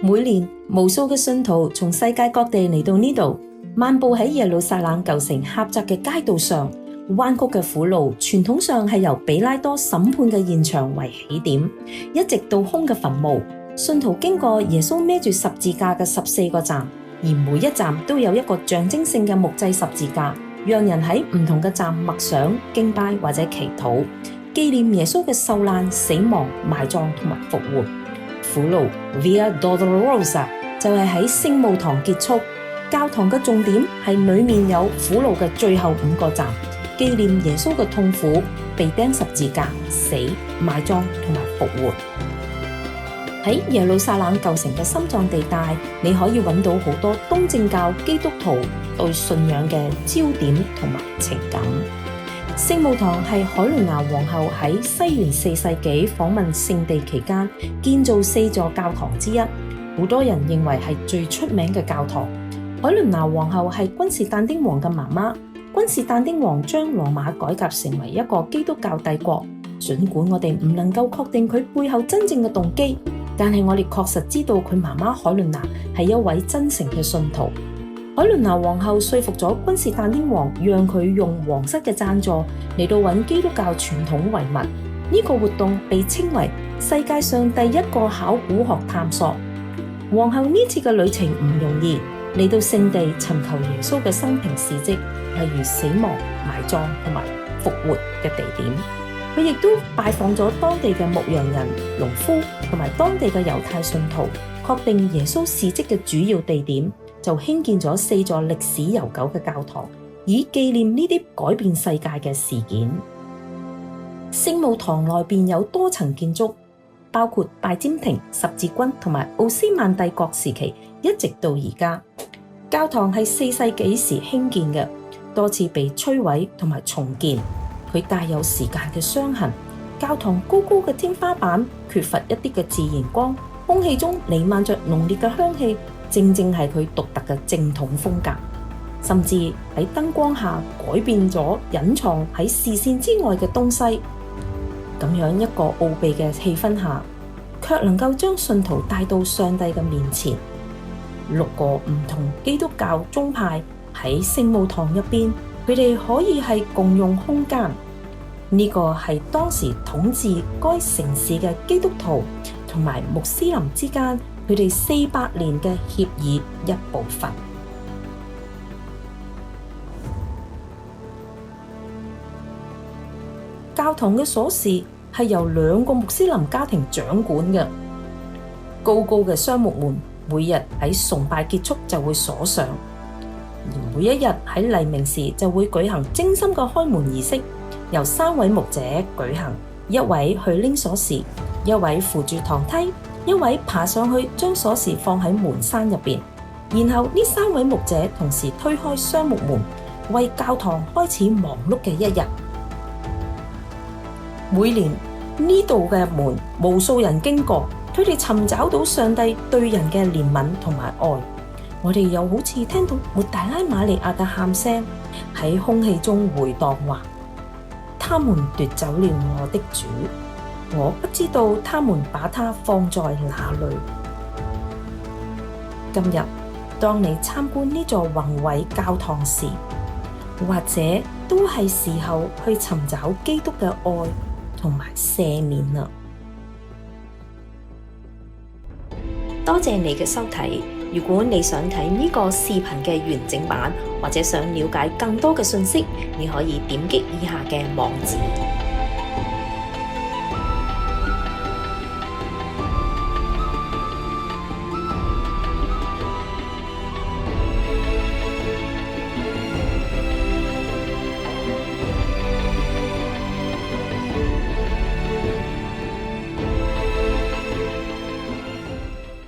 每年無數嘅信徒從世界各地嚟到呢度，漫步喺耶路撒冷舊城狹窄嘅街道上，彎曲嘅苦路傳統上係由比拉多審判嘅現場為起點，一直到空嘅墳墓。信徒經過耶穌孭住十字架嘅14個站，而每一站都有一個象徵性嘅木製十字架，讓人喺唔同嘅站默想、敬拜或者祈禱，紀念耶穌嘅受難、死亡、埋葬同埋復活。苦路 Via Dolorosa 就係喺聖墓堂結束。教堂嘅重點係裏面有苦路嘅最後5個站，紀念耶穌嘅痛苦、被釘十字架、死、埋葬同埋復活。喺耶路撒冷舊城嘅心臟地帶，你可以揾到好多東正教基督徒對信仰嘅焦點同埋情感。聖墓堂係海倫娜皇后喺西元4世紀訪問聖地期間建造4座教堂之一，好多人認為係最出名嘅教堂。海倫娜皇后係君士但丁王嘅媽媽，君士但丁王將羅馬改革成為一個基督教帝國。儘管我哋唔能夠確定佢背後真正嘅動機，但係我哋確實知道佢媽媽海倫娜係一位真誠嘅信徒。海倫娜皇后說服咗君士但丁王，讓佢用皇室嘅贊助嚟到揾基督教傳統遺物。呢個活動被稱為世界上第一個考古學探索。皇后呢次嘅旅程唔容易，嚟到聖地尋求耶穌嘅生平事蹟，例如死亡、埋葬同埋復活嘅地點。佢亦都拜訪咗當地嘅牧羊人、農夫同埋當地嘅猶太信徒，確定耶穌事蹟嘅主要地點，就興建咗4座歷史悠久嘅教堂，以紀念呢啲改變世界嘅事件。聖墓堂內邊有多層建築，包括拜占庭、十字軍同埋奧斯曼帝國時期，一直到而家。教堂係4世紀時興建嘅，多次被摧毀同埋重建。佢帶有時間嘅傷痕。教堂高高嘅天花板缺乏一啲嘅自然光，空氣中彌漫着濃烈嘅香氣，正正係佢獨特嘅正統風格。甚至喺燈光下改變咗隱藏喺視線之外嘅東西。咁樣一個奧秘嘅氣氛下，卻能夠將信徒帶到上帝嘅面前。6個唔同基督教宗派喺聖墓堂入邊，佢哋可以係共用空間。呢個係當時統治該城市嘅基督徒同埋穆斯林之間佢哋400年嘅協議一部分。教堂嘅鎖匙係由2個穆斯林家庭掌管嘅。高高嘅雙木門每日喺崇拜結束就會鎖上，而每一日喺黎明時就會舉行精心嘅開門儀式，由3位牧者舉行，一位去拎鎖匙，一位扶住堂梯，一位爬上去將鎖匙放喺門閂入邊。然後呢3位牧者同時推開雙木門，為教堂開始忙碌嘅一日。每年呢度嘅門無數人經過，佢哋尋找到上帝對人嘅憐憫同埋愛。我哋又好似聽到抹大拉瑪利亞嘅喊聲喺空氣中回盪，話：他們奪走了我的主，我不知道他們把他放在哪裏。今日當你參觀呢座宏偉教堂時，或者都係時候去尋找基督嘅愛同埋赦免啦。多謝你嘅收睇。如果你想睇呢個視頻嘅完整版，或者想了解更多嘅信息，你可以點擊以下嘅網址。